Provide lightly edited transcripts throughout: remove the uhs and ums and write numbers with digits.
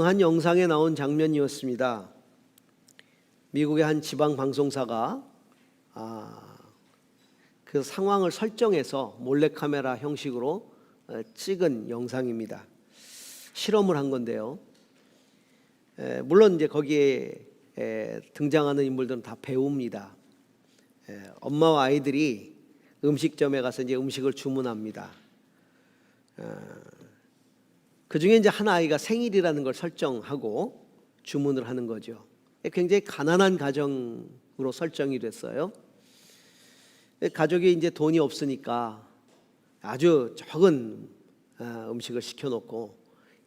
한 영상에 나온 장면이었습니다. 미국의 한 지방 방송사가 그 상황을 설정해서 몰래카메라 형식으로 찍은 영상입니다. 실험을 한 건데요. 물론 이제 거기에 등장하는 인물들은 다 배우입니다. 엄마와 아이들이 음식점에 가서 이제 음식을 주문합니다. 그 중에 이제 한 아이가 생일이라는 걸 설정하고 주문을 하는 거죠. 굉장히 가난한 가정으로 설정이 됐어요. 가족이 이제 돈이 없으니까 아주 적은 음식을 시켜놓고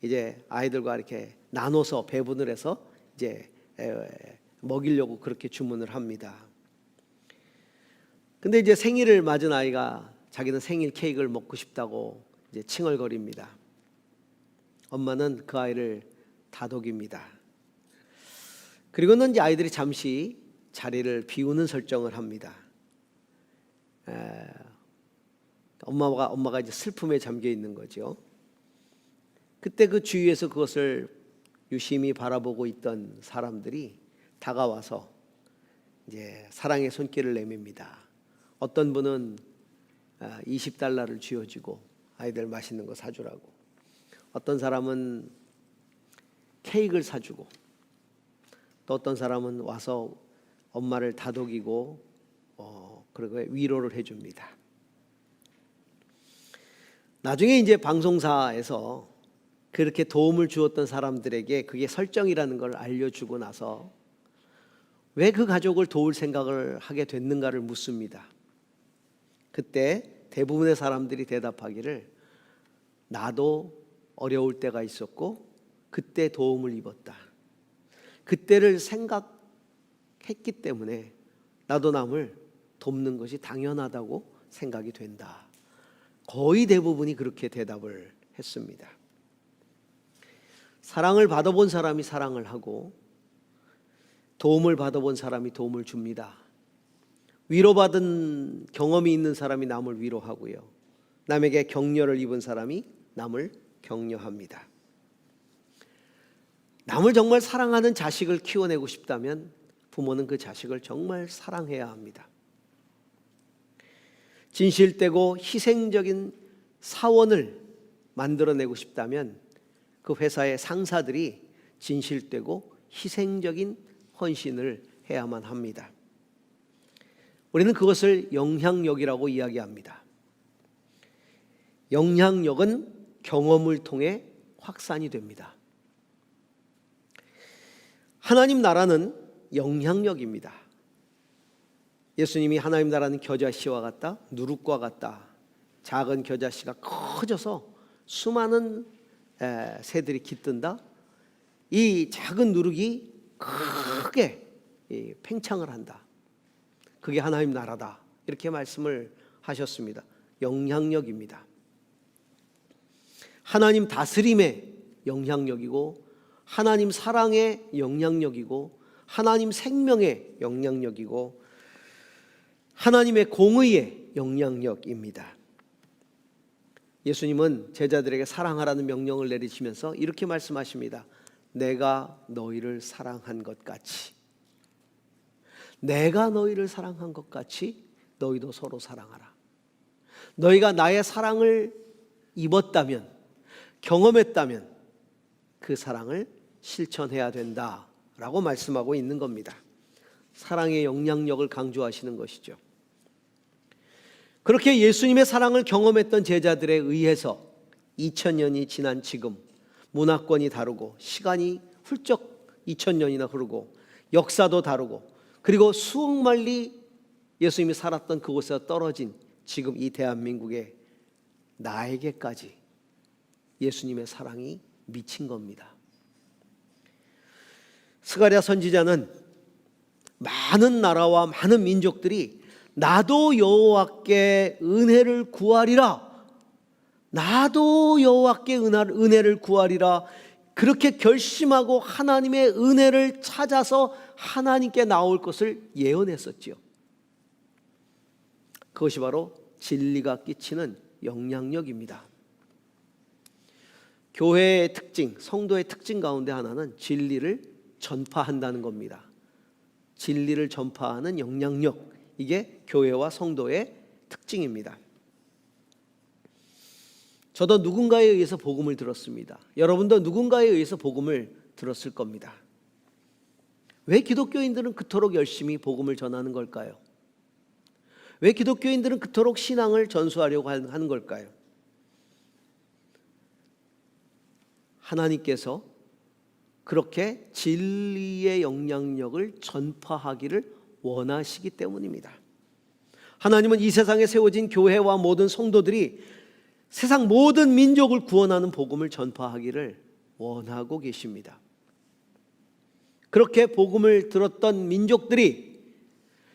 이제 아이들과 이렇게 나눠서 배분을 해서 이제 먹이려고 그렇게 주문을 합니다. 근데 이제 생일을 맞은 아이가 자기는 생일 케이크를 먹고 싶다고 이제 칭얼거립니다. 엄마는 그 아이를 다독입니다. 그리고는 이제 아이들이 잠시 자리를 비우는 설정을 합니다. 엄마가 이제 슬픔에 잠겨 있는 거죠. 그때 그 주위에서 그것을 유심히 바라보고 있던 사람들이 다가와서 이제 사랑의 손길을 내밉니다. 어떤 분은 $20를 쥐어주고 아이들 맛있는 거 사주라고, 어떤 사람은 케이크를 사주고, 또 어떤 사람은 와서 엄마를 다독이고 그리고 위로를 해줍니다. 나중에 이제 방송사에서 그렇게 도움을 주었던 사람들에게 그게 설정이라는 걸 알려주고 나서 왜 그 가족을 도울 생각을 하게 됐는가를 묻습니다. 그때 대부분의 사람들이 대답하기를, 나도 어려울 때가 있었고 그때 도움을 입었다. 그때를 생각했기 때문에 나도 남을 돕는 것이 당연하다고 생각이 된다. 거의 대부분이 그렇게 대답을 했습니다. 사랑을 받아본 사람이 사랑을 하고 도움을 받아본 사람이 도움을 줍니다. 위로받은 경험이 있는 사람이 남을 위로하고요, 남에게 격려를 입은 사람이 남을 격려합니다. 남을 정말 사랑하는 자식을 키워내고 싶다면 부모는 그 자식을 정말 사랑해야 합니다. 진실되고 희생적인 사원을 만들어내고 싶다면 그 회사의 상사들이 진실되고 희생적인 헌신을 해야만 합니다. 우리는 그것을 영향력이라고 이야기합니다. 영향력은 경험을 통해 확산이 됩니다. 하나님 나라는 영향력입니다. 예수님이 하나님 나라는 겨자씨와 같다, 누룩과 같다. 작은 겨자씨가 커져서 수많은 새들이 깃든다. 이 작은 누룩이 크게 팽창을 한다. 그게 하나님 나라다. 이렇게 말씀을 하셨습니다. 영향력입니다. 하나님 다스림의 영향력이고, 하나님 사랑의 영향력이고, 하나님 생명의 영향력이고, 하나님의 공의의 영향력입니다. 예수님은 제자들에게 사랑하라는 명령을 내리시면서 이렇게 말씀하십니다. 내가 너희를 사랑한 것 같이, 내가 너희를 사랑한 것 같이 너희도 서로 사랑하라. 너희가 나의 사랑을 입었다면, 경험했다면 그 사랑을 실천해야 된다라고 말씀하고 있는 겁니다. 사랑의 영향력을 강조하시는 것이죠. 그렇게 예수님의 사랑을 경험했던 제자들에 의해서 2000년이 지난 지금 문화권이 다르고 시간이 훌쩍 2000년이나 흐르고 역사도 다르고, 그리고 수억 마일리 예수님이 살았던 그곳에서 떨어진 지금 이 대한민국에 나에게까지 예수님의 사랑이 미친 겁니다. 스가랴 선지자는 많은 나라와 많은 민족들이 나도 여호와께 은혜를 구하리라, 나도 여호와께 은혜를 구하리라, 그렇게 결심하고 하나님의 은혜를 찾아서 하나님께 나올 것을 예언했었지요. 그것이 바로 진리가 끼치는 영향력입니다. 교회의 특징, 성도의 특징 가운데 하나는 진리를 전파한다는 겁니다. 진리를 전파하는 영향력, 이게 교회와 성도의 특징입니다. 저도 누군가에 의해서 복음을 들었습니다. 여러분도 누군가에 의해서 복음을 들었을 겁니다. 왜 기독교인들은 그토록 열심히 복음을 전하는 걸까요? 왜 기독교인들은 그토록 신앙을 전수하려고 하는 걸까요? 하나님께서 그렇게 진리의 영향력을 전파하기를 원하시기 때문입니다. 하나님은 이 세상에 세워진 교회와 모든 성도들이 세상 모든 민족을 구원하는 복음을 전파하기를 원하고 계십니다. 그렇게 복음을 들었던 민족들이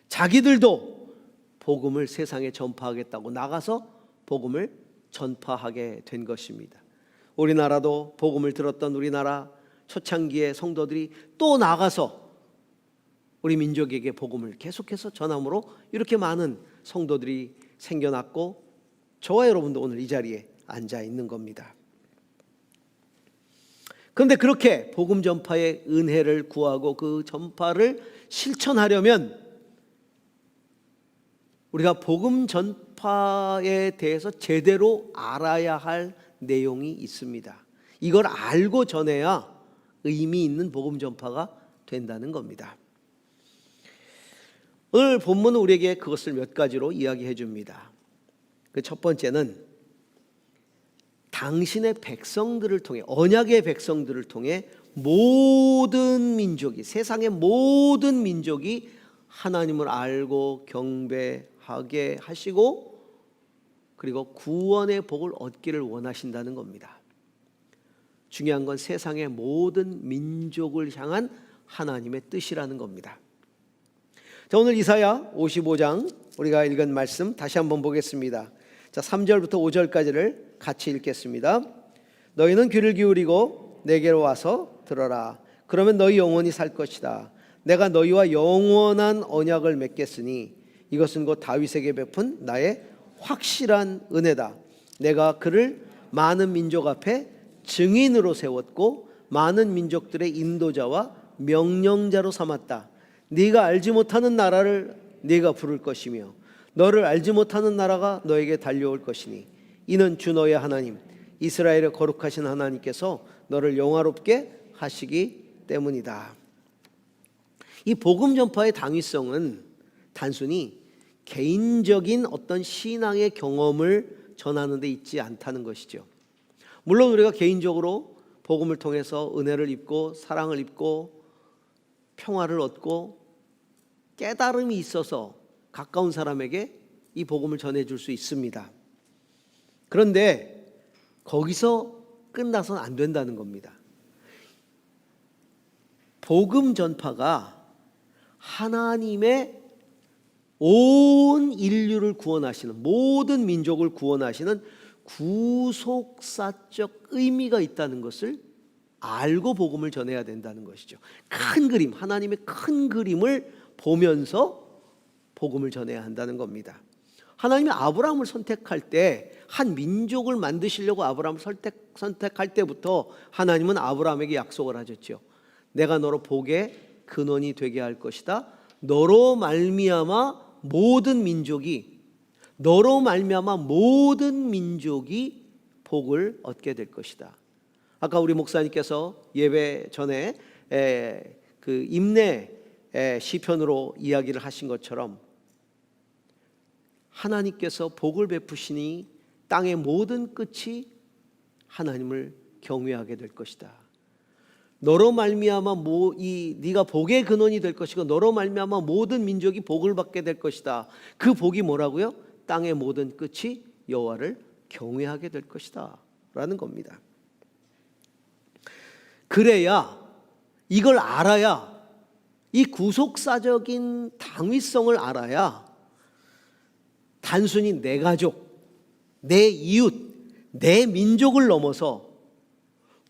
자기들도 복음을 세상에 전파하겠다고 나가서 복음을 전파하게 된 것입니다. 우리나라도 복음을 들었던 우리나라 초창기의 성도들이 또 나가서 우리 민족에게 복음을 계속해서 전함으로 이렇게 많은 성도들이 생겨났고 저와 여러분도 오늘 이 자리에 앉아 있는 겁니다. 그런데 그렇게 복음 전파의 은혜를 구하고 그 전파를 실천하려면 우리가 복음 전파에 대해서 제대로 알아야 할 내용이 있습니다. 이걸 알고 전해야 의미 있는 복음 전파가 된다는 겁니다. 오늘 본문은 우리에게 그것을 몇 가지로 이야기해 줍니다. 그 첫 번째는 당신의 백성들을 통해, 언약의 백성들을 통해 모든 민족이, 세상의 모든 민족이 하나님을 알고 경배하게 하시고 그리고 구원의 복을 얻기를 원하신다는 겁니다. 중요한 건 세상의 모든 민족을 향한 하나님의 뜻이라는 겁니다. 자, 오늘 이사야 55장 우리가 읽은 말씀 다시 한번 보겠습니다. 자, 3절부터 5절까지를 같이 읽겠습니다. 너희는 귀를 기울이고 내게로 와서 들어라. 그러면 너희 영원히 살 것이다. 내가 너희와 영원한 언약을 맺겠으니 이것은 곧 다윗에게 베푼 나의 확실한 은혜다. 내가 그를 많은 민족 앞에 증인으로 세웠고 많은 민족들의 인도자와 명령자로 삼았다. 네가 알지 못하는 나라를 네가 부를 것이며 너를 알지 못하는 나라가 너에게 달려올 것이니 이는 주 너의 하나님 이스라엘의 거룩하신 하나님께서 너를 영화롭게 하시기 때문이다. 이 복음 전파의 당위성은 단순히 개인적인 어떤 신앙의 경험을 전하는 데 있지 않다는 것이죠. 물론 우리가 개인적으로 복음을 통해서 은혜를 입고 사랑을 입고 평화를 얻고 깨달음이 있어서 가까운 사람에게 이 복음을 전해줄 수 있습니다. 그런데 거기서 끝나서는 안 된다는 겁니다. 복음 전파가 하나님의 온 인류를 구원하시는, 모든 민족을 구원하시는 구속사적 의미가 있다는 것을 알고 복음을 전해야 된다는 것이죠. 큰 그림, 하나님의 큰 그림을 보면서 복음을 전해야 한다는 겁니다. 하나님이 아브라함을 선택할 때, 한 민족을 만드시려고 아브라함을 선택할 때부터 하나님은 아브라함에게 약속을 하셨죠. 내가 너로 복의 근원이 되게 할 것이다. 너로 말미암아 모든 민족이 복을 얻게 될 것이다. 아까 우리 목사님께서 예배 전에 그 임내 시편으로 이야기를 하신 것처럼 하나님께서 복을 베푸시니 땅의 모든 끝이 하나님을 경외하게 될 것이다. 너로 말미암아 네가 복의 근원이 될 것이고 너로 말미암아 모든 민족이 복을 받게 될 것이다. 그 복이 뭐라고요? 땅의 모든 끝이 여호와를 경외하게 될 것이다 라는 겁니다. 그래야, 이걸 알아야, 이 구속사적인 당위성을 알아야 단순히 내 가족, 내 이웃, 내 민족을 넘어서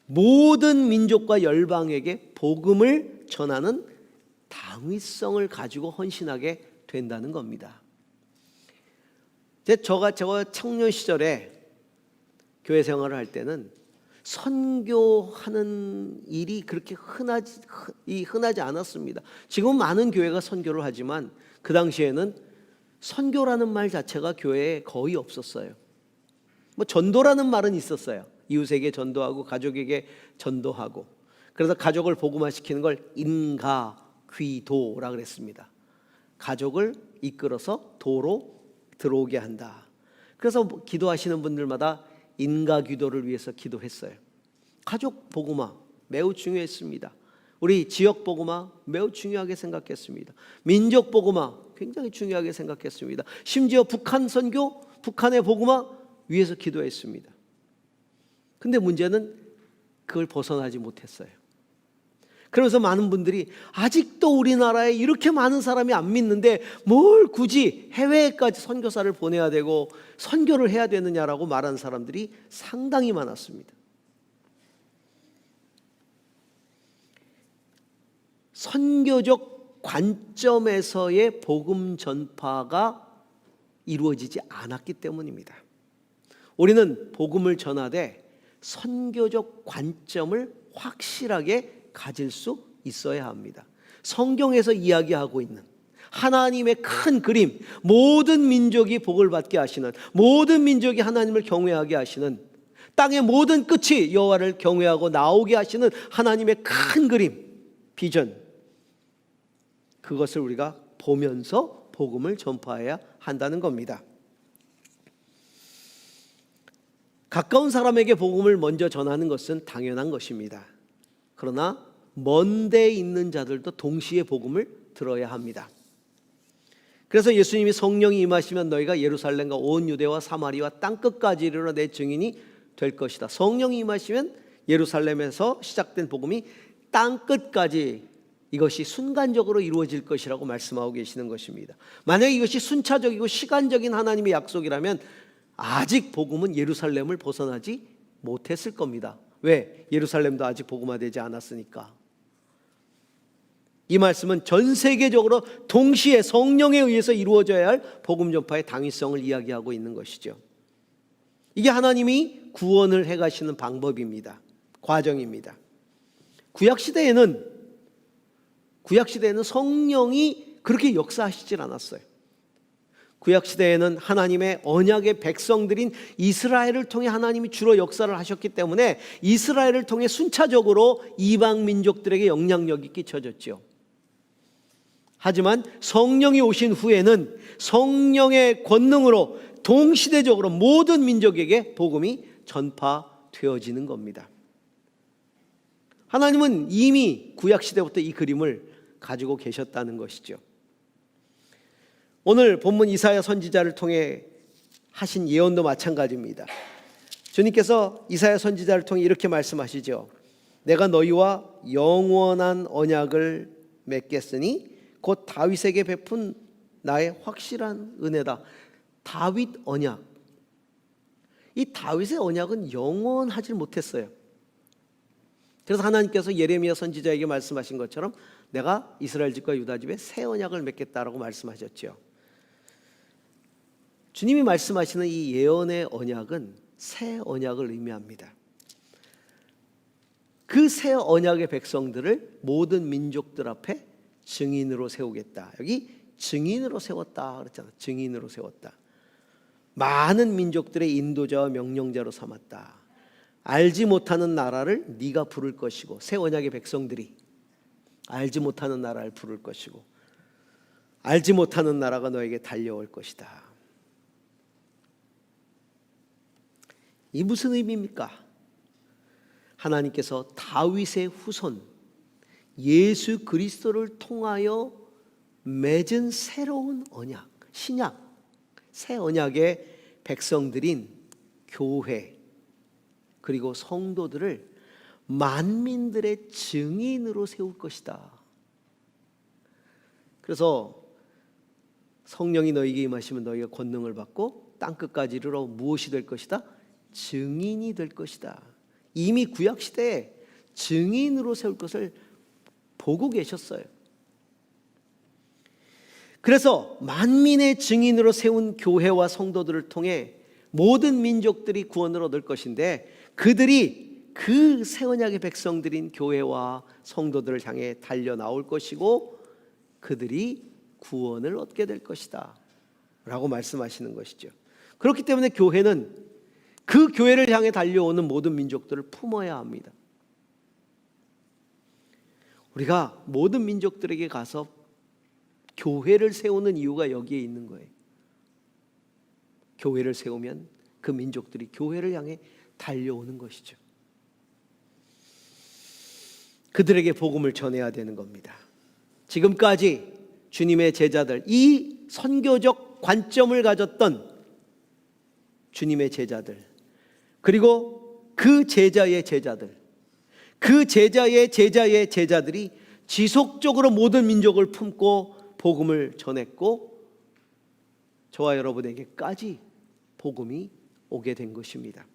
모든 민족과 열방에게 복음을 전하는 당위성을 가지고 헌신하게 된다는 겁니다. 제가 청년 시절에 교회 생활을 할 때는 선교하는 일이 그렇게 흔하지 않았습니다. 지금 많은 교회가 선교를 하지만 그 당시에는 선교라는 말 자체가 교회에 거의 없었어요. 뭐 전도라는 말은 있었어요. 이웃에게 전도하고 가족에게 전도하고. 그래서 가족을 복음화시키는 걸 인가귀도라 그랬습니다. 가족을 이끌어서 도로 들어오게 한다. 그래서 기도하시는 분들마다 인가귀도를 위해서 기도했어요. 가족 복음화 매우 중요했습니다. 우리 지역 복음화 매우 중요하게 생각했습니다. 민족 복음화 굉장히 중요하게 생각했습니다. 심지어 북한 선교, 북한의 복음화 위해서 기도했습니다. 근데 문제는 그걸 벗어나지 못했어요. 그러면서 많은 분들이 아직도 우리나라에 이렇게 많은 사람이 안 믿는데 뭘 굳이 해외까지 선교사를 보내야 되고 선교를 해야 되느냐라고 말하는 사람들이 상당히 많았습니다. 선교적 관점에서의 복음 전파가 이루어지지 않았기 때문입니다. 우리는 복음을 전하되 선교적 관점을 확실하게 가질 수 있어야 합니다. 성경에서 이야기하고 있는 하나님의 큰 그림, 모든 민족이 복을 받게 하시는, 모든 민족이 하나님을 경외하게 하시는, 땅의 모든 끝이 여호와를 경외하고 나오게 하시는 하나님의 큰 그림, 비전, 그것을 우리가 보면서 복음을 전파해야 한다는 겁니다. 가까운 사람에게 복음을 먼저 전하는 것은 당연한 것입니다. 그러나 먼 데에 있는 자들도 동시에 복음을 들어야 합니다. 그래서 예수님이 성령이 임하시면 너희가 예루살렘과 온 유대와 사마리아 땅끝까지 이르러 내 증인이 될 것이다. 성령이 임하시면 예루살렘에서 시작된 복음이 땅끝까지 이것이 순간적으로 이루어질 것이라고 말씀하고 계시는 것입니다. 만약 이것이 순차적이고 시간적인 하나님의 약속이라면 아직 복음은 예루살렘을 벗어나지 못했을 겁니다. 왜? 예루살렘도 아직 복음화되지 않았으니까. 이 말씀은 전 세계적으로 동시에 성령에 의해서 이루어져야 할 복음 전파의 당위성을 이야기하고 있는 것이죠. 이게 하나님이 구원을 해가시는 방법입니다. 과정입니다. 구약시대에는 성령이 그렇게 역사하시질 않았어요. 구약시대에는 하나님의 언약의 백성들인 이스라엘을 통해 하나님이 주로 역사를 하셨기 때문에 이스라엘을 통해 순차적으로 이방 민족들에게 영향력이 끼쳐졌죠. 하지만 성령이 오신 후에는 성령의 권능으로 동시대적으로 모든 민족에게 복음이 전파되어지는 겁니다. 하나님은 이미 구약시대부터 이 그림을 가지고 계셨다는 것이죠. 오늘 본문 이사야 선지자를 통해 하신 예언도 마찬가지입니다. 주님께서 이사야 선지자를 통해 이렇게 말씀하시죠. 내가 너희와 영원한 언약을 맺겠으니 곧 다윗에게 베푼 나의 확실한 은혜다. 다윗 언약. 이 다윗의 언약은 영원하지 못했어요. 그래서 하나님께서 예레미야 선지자에게 말씀하신 것처럼 내가 이스라엘 집과 유다 집에 새 언약을 맺겠다라고 말씀하셨죠. 주님이 말씀하시는 이 예언의 언약은 새 언약을 의미합니다. 그 새 언약의 백성들을 모든 민족들 앞에 증인으로 세우겠다. 여기 증인으로 세웠다 그랬잖아. 증인으로 세웠다. 많은 민족들의 인도자와 명령자로 삼았다. 알지 못하는 나라를 네가 부를 것이고, 새 언약의 백성들이 알지 못하는 나라를 부를 것이고, 알지 못하는 나라가 너에게 달려올 것이다. 이 무슨 의미입니까? 하나님께서 다윗의 후손 예수 그리스도를 통하여 맺은 새로운 언약, 신약, 새 언약의 백성들인 교회 그리고 성도들을 만민들의 증인으로 세울 것이다. 그래서 성령이 너희에게 임하시면 너희가 권능을 받고 땅끝까지 이르러 무엇이 될 것이다? 증인이 될 것이다. 이미 구약시대에 증인으로 세울 것을 보고 계셨어요. 그래서 만민의 증인으로 세운 교회와 성도들을 통해 모든 민족들이 구원을 얻을 것인데 그들이 그 새 언약의 백성들인 교회와 성도들을 향해 달려 나올 것이고 그들이 구원을 얻게 될 것이다 라고 말씀하시는 것이죠. 그렇기 때문에 교회는 그 교회를 향해 달려오는 모든 민족들을 품어야 합니다. 우리가 모든 민족들에게 가서 교회를 세우는 이유가 여기에 있는 거예요. 교회를 세우면 그 민족들이 교회를 향해 달려오는 것이죠. 그들에게 복음을 전해야 되는 겁니다. 지금까지 주님의 제자들, 이 선교적 관점을 가졌던 주님의 제자들, 그리고 그 제자의 제자들, 그 제자의 제자의 제자들이 지속적으로 모든 민족을 품고 복음을 전했고 저와 여러분에게까지 복음이 오게 된 것입니다.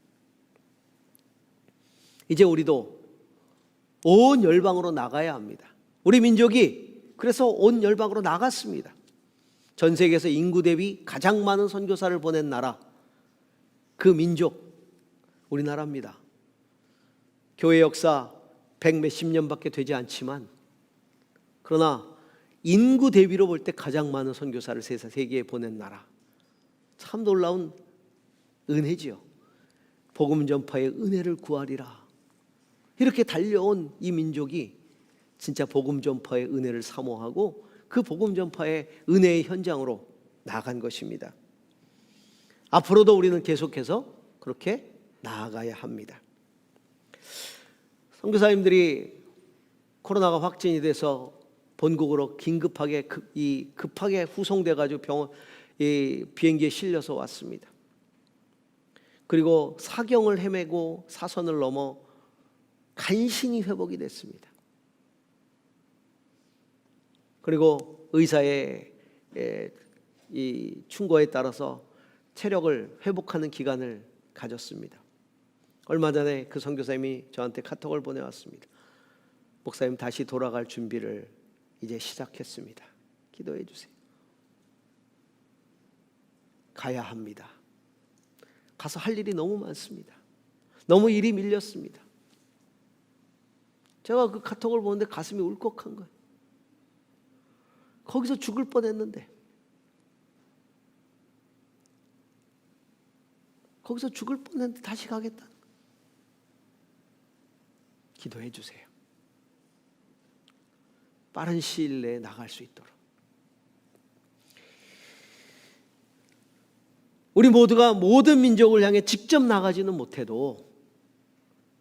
이제 우리도 온 열방으로 나가야 합니다. 우리 민족이 그래서 온 열방으로 나갔습니다. 전 세계에서 인구 대비 가장 많은 선교사를 보낸 나라, 그 민족 우리나라입니다. 교회 역사 100몇십 년밖에 되지 않지만 그러나 인구 대비로 볼 때 가장 많은 선교사를 세계에 보낸 나라, 참 놀라운 은혜지요. 복음 전파의 은혜를 구하리라 이렇게 달려온 이 민족이 진짜 복음 전파의 은혜를 사모하고 그 복음 전파의 은혜의 현장으로 나아간 것입니다. 앞으로도 우리는 계속해서 그렇게 나아가야 합니다. 선교사님들이 코로나가 확진이 돼서 본국으로 긴급하게 급하게 후송돼 가지고 비행기에 실려서 왔습니다. 그리고 사경을 헤매고 사선을 넘어 간신히 회복이 됐습니다. 그리고 의사의 이 충고에 따라서 체력을 회복하는 기간을 가졌습니다. 얼마 전에 그 선교사님이 저한테 카톡을 보내왔습니다. 목사님 다시 돌아갈 준비를 이제 시작했습니다. 기도해 주세요. 가야 합니다. 가서 할 일이 너무 많습니다. 너무 일이 밀렸습니다. 제가 그 카톡을 보는데 가슴이 울컥한 거예요. 거기서 죽을 뻔했는데, 거기서 죽을 뻔했는데 다시 가겠다는 거예요. 기도해 주세요. 빠른 시일 내에 나갈 수 있도록. 우리 모두가 모든 민족을 향해 직접 나가지는 못해도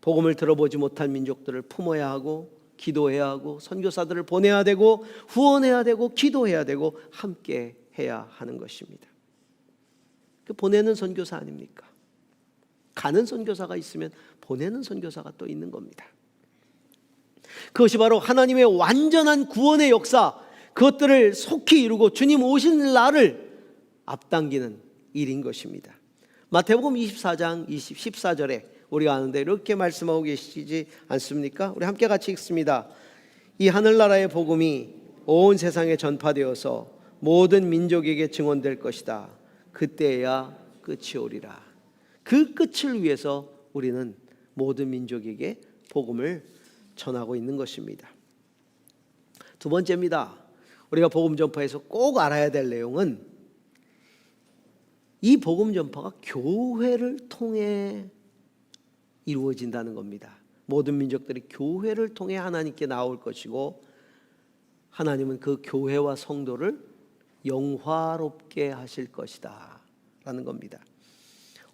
복음을 들어보지 못한 민족들을 품어야 하고 기도해야 하고 선교사들을 보내야 되고 후원해야 되고 기도해야 되고 함께 해야 하는 것입니다. 그 보내는 선교사 아닙니까? 가는 선교사가 있으면 보내는 선교사가 또 있는 겁니다. 그것이 바로 하나님의 완전한 구원의 역사, 그것들을 속히 이루고 주님 오신 날을 앞당기는 일인 것입니다. 마태복음 24장 14절에 우리가 아는데 이렇게 말씀하고 계시지 않습니까? 우리 함께 같이 읽습니다. 이 하늘나라의 복음이 온 세상에 전파되어서 모든 민족에게 증언될 것이다. 그때야 끝이 오리라. 그 끝을 위해서 우리는 모든 민족에게 복음을 전하고 있는 것입니다. 두 번째입니다. 우리가 복음 전파에서 꼭 알아야 될 내용은 이 복음 전파가 교회를 통해 이루어진다는 겁니다. 모든 민족들이 교회를 통해 하나님께 나올 것이고 하나님은 그 교회와 성도를 영화롭게 하실 것이다 라는 겁니다.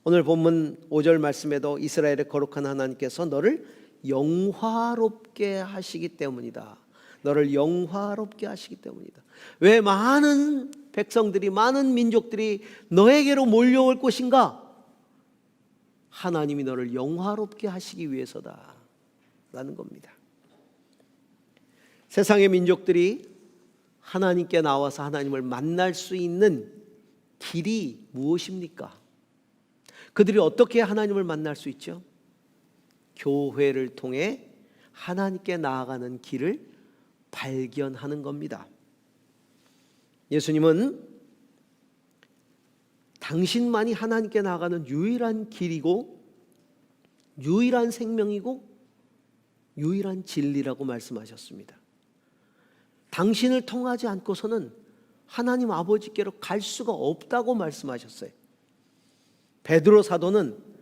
오늘 본문 5절 말씀에도 이스라엘의 거룩한 하나님께서 너를 영화롭게 하시기 때문이다. 너를 영화롭게 하시기 때문이다. 왜 많은 백성들이 많은 민족들이 너에게로 몰려올 것인가? 하나님이 너를 영화롭게 하시기 위해서다 라는 겁니다. 세상의 민족들이 하나님께 나와서 하나님을 만날 수 있는 길이 무엇입니까? 그들이 어떻게 하나님을 만날 수 있죠? 교회를 통해 하나님께 나아가는 길을 발견하는 겁니다. 예수님은 당신만이 하나님께 나아가는 유일한 길이고 유일한 생명이고 유일한 진리라고 말씀하셨습니다. 당신을 통하지 않고서는 하나님 아버지께로 갈 수가 없다고 말씀하셨어요. 베드로 사도는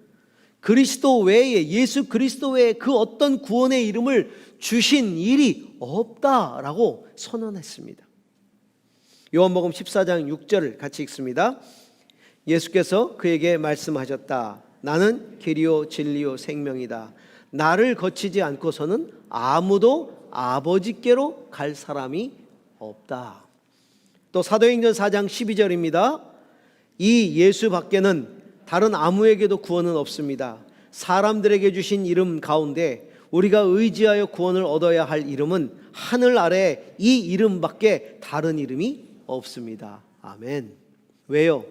그리스도 외에, 예수 그리스도 외에 그 어떤 구원의 이름을 주신 일이 없다라고 선언했습니다. 요한복음 14장 6절을 같이 읽습니다. 예수께서 그에게 말씀하셨다. 나는 길이요 진리요 생명이다. 나를 거치지 않고서는 아무도 아버지께로 갈 사람이 없다. 또 사도행전 4장 12절입니다. 이 예수 밖에는 다른 아무에게도 구원은 없습니다. 사람들에게 주신 이름 가운데 우리가 의지하여 구원을 얻어야 할 이름은 하늘 아래 이 이름밖에 다른 이름이 없습니다. 아멘. 왜요?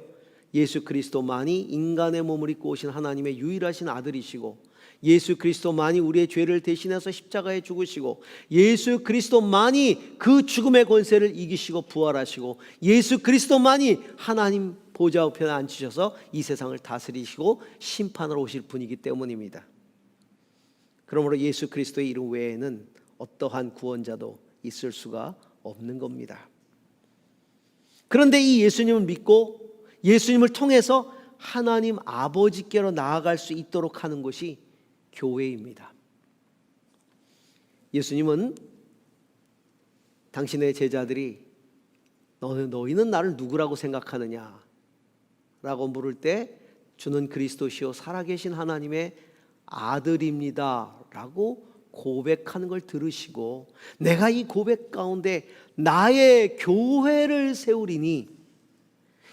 예수 그리스도만이 인간의 몸을 입고 오신 하나님의 유일하신 아들이시고, 예수 그리스도만이 우리의 죄를 대신해서 십자가에 죽으시고, 예수 그리스도만이 그 죽음의 권세를 이기시고 부활하시고, 예수 그리스도만이 하나님 보좌 우편에 앉히셔서 이 세상을 다스리시고 심판하러 오실 분이기 때문입니다. 그러므로 예수 그리스도의 이름 외에는 어떠한 구원자도 있을 수가 없는 겁니다. 그런데 이 예수님을 믿고 예수님을 통해서 하나님 아버지께로 나아갈 수 있도록 하는 것이 교회입니다. 예수님은 당신의 제자들이 너희는 나를 누구라고 생각하느냐 라고 물을 때 주는 그리스도시요 살아계신 하나님의 아들입니다 라고 고백하는 걸 들으시고, 내가 이 고백 가운데 나의 교회를 세우리니,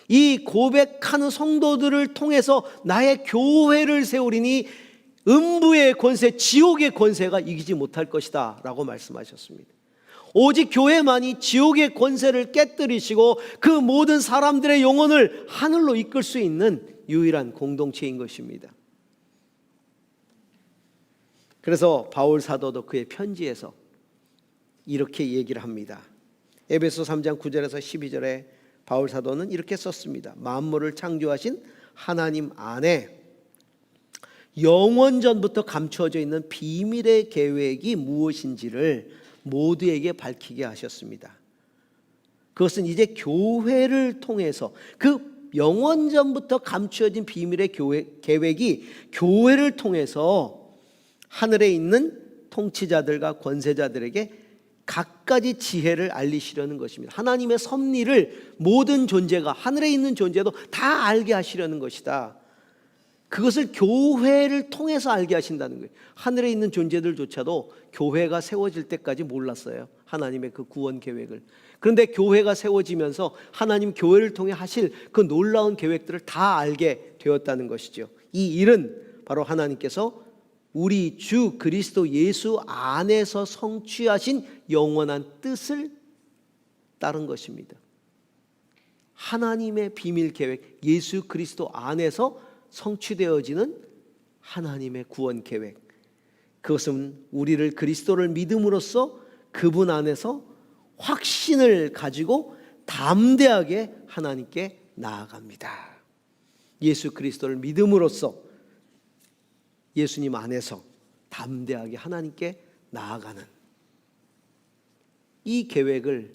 이 고백하는 성도들을 통해서 나의 교회를 세우리니 음부의 권세, 지옥의 권세가 이기지 못할 것이다 라고 말씀하셨습니다. 오직 교회만이 지옥의 권세를 깨뜨리시고 그 모든 사람들의 영혼을 하늘로 이끌 수 있는 유일한 공동체인 것입니다. 그래서 바울 사도도 그의 편지에서 이렇게 얘기를 합니다. 에베소 3장 9절에서 12절에 바울 사도는 이렇게 썼습니다. 만물을 창조하신 하나님 안에 영원 전부터 감추어져 있는 비밀의 계획이 무엇인지를 모두에게 밝히게 하셨습니다. 그것은 이제 교회를 통해서 그 영원 전부터 감추어진 비밀의 계획이 교회를 통해서 하늘에 있는 통치자들과 권세자들에게 갖가지 지혜를 알리시려는 것입니다. 하나님의 섭리를 모든 존재가, 하늘에 있는 존재도 다 알게 하시려는 것이다. 그것을 교회를 통해서 알게 하신다는 거예요. 하늘에 있는 존재들조차도 교회가 세워질 때까지 몰랐어요. 하나님의 그 구원 계획을. 그런데 교회가 세워지면서 하나님 교회를 통해 하실 그 놀라운 계획들을 다 알게 되었다는 것이죠. 이 일은 바로 하나님께서 우리 주 그리스도 예수 안에서 성취하신 영원한 뜻을 따른 것입니다. 하나님의 비밀 계획, 예수 그리스도 안에서 성취되어지는 하나님의 구원 계획, 그것은 우리를 그리스도를 믿음으로써 그분 안에서 확신을 가지고 담대하게 하나님께 나아갑니다. 예수 그리스도를 믿음으로써 예수님 안에서 담대하게 하나님께 나아가는 이 계획을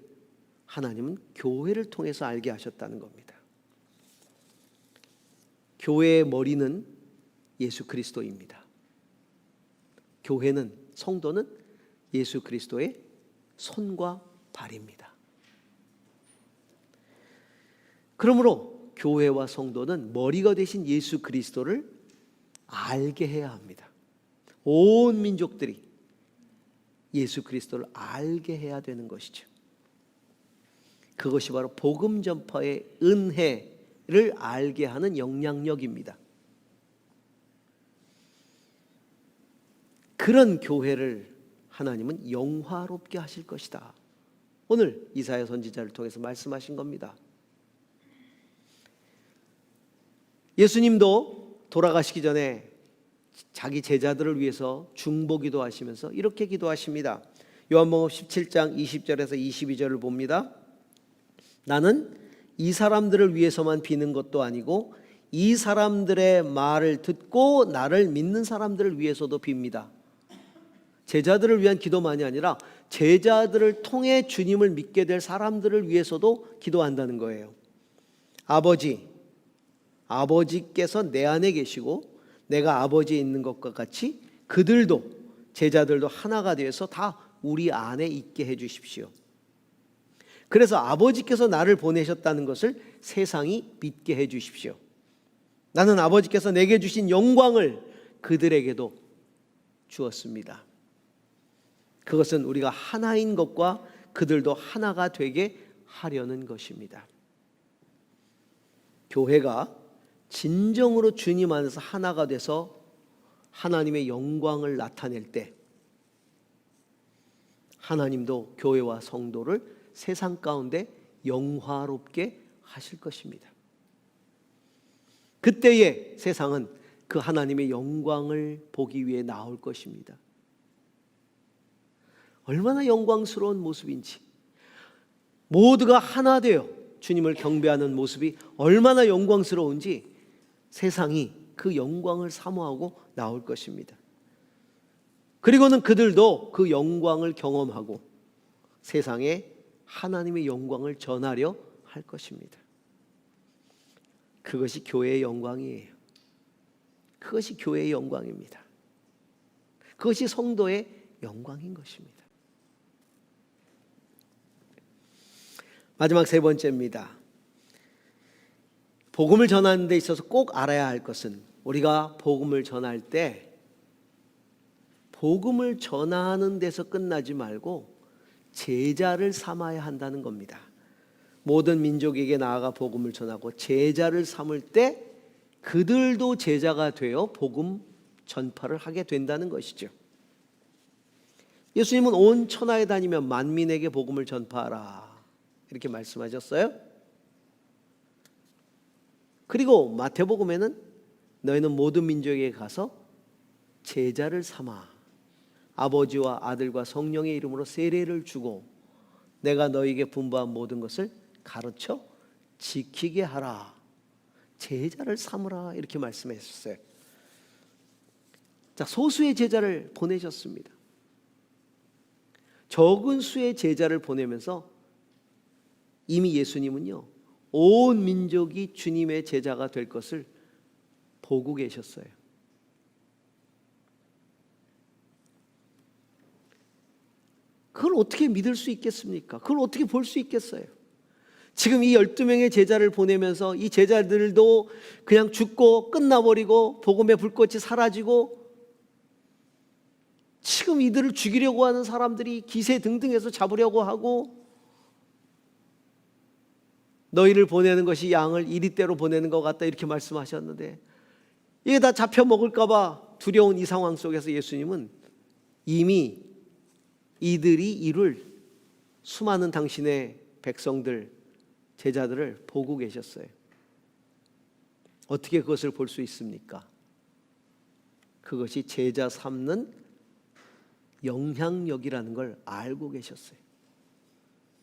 하나님은 교회를 통해서 알게 하셨다는 겁니다. 교회의 머리는 예수 그리스도입니다. 교회는, 성도는 예수 그리스도의 손과 발입니다. 그러므로 교회와 성도는 머리가 되신 예수 그리스도를 알게 해야 합니다. 온 민족들이 예수 그리스도를 알게 해야 되는 것이죠. 그것이 바로 복음 전파의 은혜를 알게 하는 영향력입니다. 그런 교회를 하나님은 영화롭게 하실 것이다. 오늘 이사야 선지자를 통해서 말씀하신 겁니다. 예수님도 돌아가시기 전에 자기 제자들을 위해서 중보기도 하시면서 이렇게 기도하십니다. 요한복음 17장 20절에서 22절을 봅니다. 나는 이 사람들을 위해서만 비는 것도 아니고 이 사람들의 말을 듣고 나를 믿는 사람들을 위해서도 빕니다. 제자들을 위한 기도만이 아니라 제자들을 통해 주님을 믿게 될 사람들을 위해서도 기도한다는 거예요. 아버지께서 내 안에 계시고 내가 아버지에 있는 것과 같이 그들도, 제자들도 하나가 되어서 다 우리 안에 있게 해 주십시오. 그래서 아버지께서 나를 보내셨다는 것을 세상이 믿게 해 주십시오. 나는 아버지께서 내게 주신 영광을 그들에게도 주었습니다. 그것은 우리가 하나인 것과 그들도 하나가 되게 하려는 것입니다. 교회가 진정으로 주님 안에서 하나가 돼서 하나님의 영광을 나타낼 때 하나님도 교회와 성도를 세상 가운데 영화롭게 하실 것입니다. 그때에 세상은 그 하나님의 영광을 보기 위해 나올 것입니다. 얼마나 영광스러운 모습인지, 모두가 하나 되어 주님을 경배하는 모습이 얼마나 영광스러운지 세상이 그 영광을 사모하고 나올 것입니다. 그리고는 그들도 그 영광을 경험하고 세상에 하나님의 영광을 전하려 할 것입니다. 그것이 교회의 영광이에요. 그것이 교회의 영광입니다. 그것이 성도의 영광인 것입니다. 마지막 세 번째입니다. 복음을 전하는 데 있어서 꼭 알아야 할 것은, 우리가 복음을 전할 때 복음을 전하는 데서 끝나지 말고 제자를 삼아야 한다는 겁니다. 모든 민족에게 나아가 복음을 전하고 제자를 삼을 때 그들도 제자가 되어 복음 전파를 하게 된다는 것이죠. 예수님은 온 천하에 다니며 만민에게 복음을 전파하라 이렇게 말씀하셨어요. 그리고 마태복음에는 너희는 모든 민족에게 가서 제자를 삼아 아버지와 아들과 성령의 이름으로 세례를 주고 내가 너희에게 분부한 모든 것을 가르쳐 지키게 하라. 제자를 삼으라 이렇게 말씀하셨어요. 자, 소수의 제자를 보내셨습니다. 적은 수의 제자를 보내면서 이미 예수님은요, 온 민족이 주님의 제자가 될 것을 보고 계셨어요. 그걸 어떻게 믿을 수 있겠습니까? 그걸 어떻게 볼 수 있겠어요? 지금 이 12명의 제자를 보내면서 이 제자들도 그냥 죽고 끝나버리고 복음의 불꽃이 사라지고 지금 이들을 죽이려고 하는 사람들이 기세등등해서 잡으려고 하고 너희를 보내는 것이 양을 이리떼로 보내는 것 같다 이렇게 말씀하셨는데 이게 다 잡혀 먹을까 봐 두려운 이 상황 속에서 예수님은 이미 이들이 이룰 수많은 당신의 백성들, 제자들을 보고 계셨어요. 어떻게 그것을 볼 수 있습니까? 그것이 제자 삼는 영향력이라는 걸 알고 계셨어요.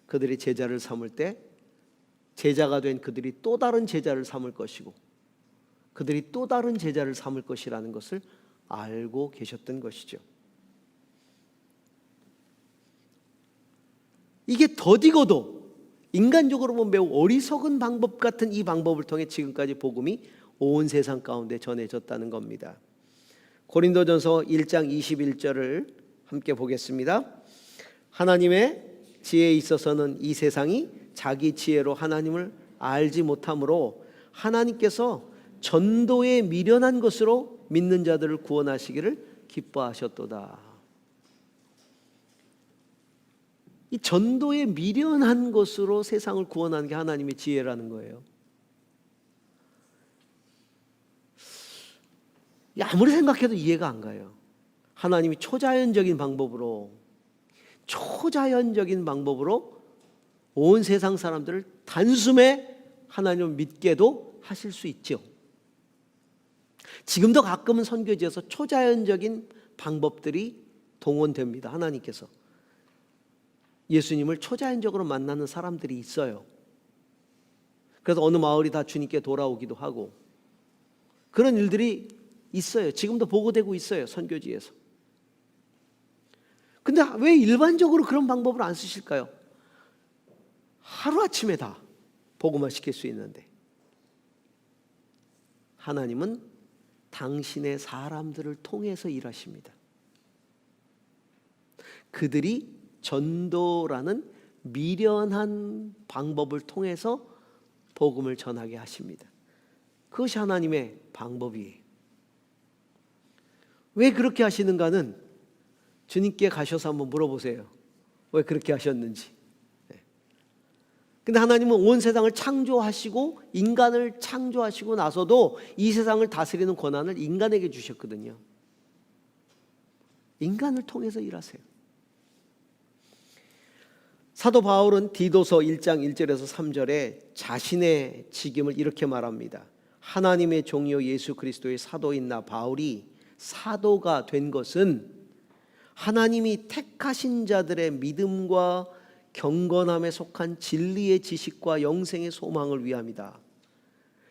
그들이 제자를 삼을 때 제자가 된 그들이 또 다른 제자를 삼을 것이고 그들이 또 다른 제자를 삼을 것이라는 것을 알고 계셨던 것이죠. 이게 더디고도 인간적으로 보면 매우 어리석은 방법 같은 이 방법을 통해 지금까지 복음이 온 세상 가운데 전해졌다는 겁니다. 고린도전서 1장 21절을 함께 보겠습니다. 하나님의 지혜에 있어서는 이 세상이 자기 지혜로 하나님을 알지 못하므로 하나님께서 전도에 미련한 것으로 믿는 자들을 구원하시기를 기뻐하셨도다. 이 전도에 미련한 것으로 세상을 구원하는 게 하나님의 지혜라는 거예요. 아무리 생각해도 이해가 안 가요. 하나님이 초자연적인 방법으로 온 세상 사람들을 단숨에 하나님을 믿게도 하실 수 있죠. 지금도 가끔은 선교지에서 초자연적인 방법들이 동원됩니다. 하나님께서 예수님을 초자연적으로 만나는 사람들이 있어요. 그래서 어느 마을이 다 주님께 돌아오기도 하고 그런 일들이 있어요. 지금도 보고되고 있어요. 선교지에서. 근데 왜 일반적으로 그런 방법을 안 쓰실까요? 하루아침에 다 복음화 시킬 수 있는데. 하나님은 당신의 사람들을 통해서 일하십니다. 그들이 전도라는 미련한 방법을 통해서 복음을 전하게 하십니다. 그것이 하나님의 방법이에요. 왜 그렇게 하시는가는 주님께 가셔서 한번 물어보세요. 왜 그렇게 하셨는지. 근데 하나님은 온 세상을 창조하시고 인간을 창조하시고 나서도 이 세상을 다스리는 권한을 인간에게 주셨거든요. 인간을 통해서 일하세요. 사도 바울은 디도서 1장 1절에서 3절에 자신의 직임을 이렇게 말합니다. 하나님의 종이요 예수 그리스도의 사도인 나 바울이 사도가 된 것은 하나님이 택하신 자들의 믿음과 경건함에 속한 진리의 지식과 영생의 소망을 위함이다.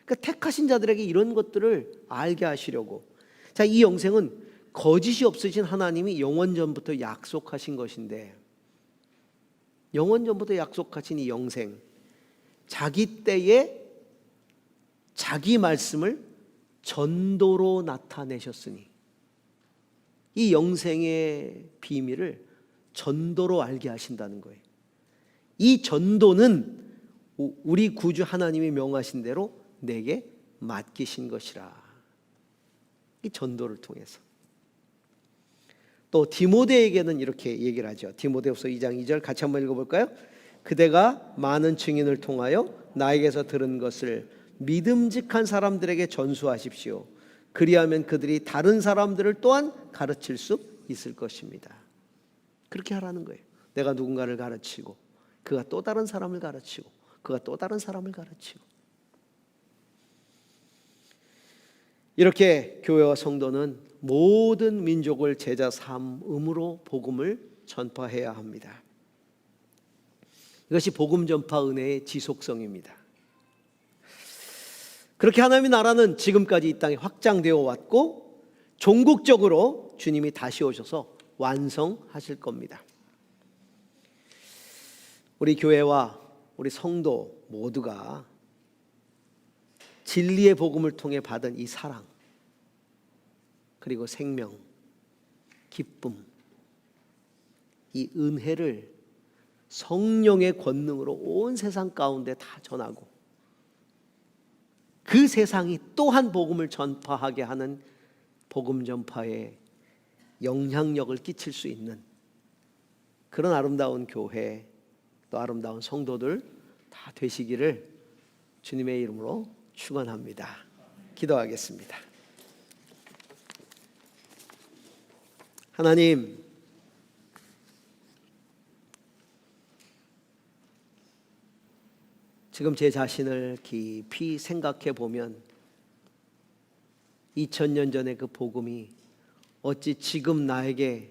그러니까 택하신 자들에게 이런 것들을 알게 하시려고. 자, 이 영생은 거짓이 없으신 하나님이 영원 전부터 약속하신 것인데, 영원 전부터 약속하신 이 영생, 자기 때에 자기 말씀을 전도로 나타내셨으니 이 영생의 비밀을 전도로 알게 하신다는 거예요. 이 전도는 우리 구주 하나님이 명하신 대로 내게 맡기신 것이라. 이 전도를 통해서. 또 디모데에게는 이렇게 얘기를 하죠. 디모데후서 2장 2절 같이 한번 읽어볼까요? 그대가 많은 증인을 통하여 나에게서 들은 것을 믿음직한 사람들에게 전수하십시오. 그리하면 그들이 다른 사람들을 또한 가르칠 수 있을 것입니다. 그렇게 하라는 거예요. 내가 누군가를 가르치고 그가 또 다른 사람을 가르치고 그가 또 다른 사람을 가르치고. 이렇게 교회와 성도는 모든 민족을 제자 삼음으로 복음을 전파해야 합니다. 이것이 복음 전파 은혜의 지속성입니다. 그렇게 하나님의 나라는 지금까지 이 땅에 확장되어 왔고 종국적으로 주님이 다시 오셔서 완성하실 겁니다. 우리 교회와 우리 성도 모두가 진리의 복음을 통해 받은 이 사랑, 그리고 생명, 기쁨, 이 은혜를 성령의 권능으로 온 세상 가운데 다 전하고 그 세상이 또한 복음을 전파하게 하는 복음 전파에 영향력을 끼칠 수 있는 그런 아름다운 교회, 또 아름다운 성도들 다 되시기를 주님의 이름으로 축원합니다. 기도하겠습니다. 하나님, 지금 제 자신을 깊이 생각해 보면 2000년 전의 그 복음이 어찌 지금 나에게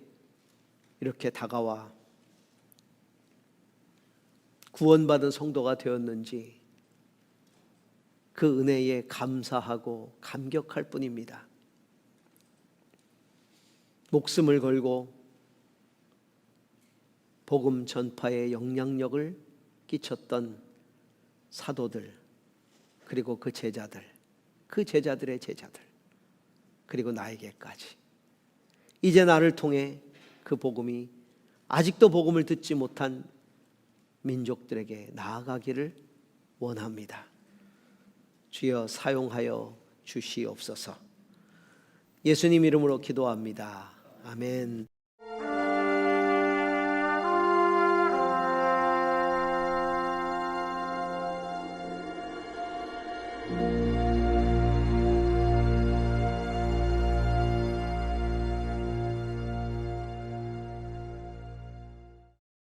이렇게 다가와 구원받은 성도가 되었는지 그 은혜에 감사하고 감격할 뿐입니다. 목숨을 걸고 복음 전파에 영향력을 끼쳤던 사도들, 그리고 그 제자들, 그 제자들의 제자들, 그리고 나에게까지 이제 나를 통해 그 복음이 아직도 복음을 듣지 못한 민족들에게 나아가기를 원합니다. 주여 사용하여 주시옵소서. 예수님 이름으로 기도합니다. 아멘.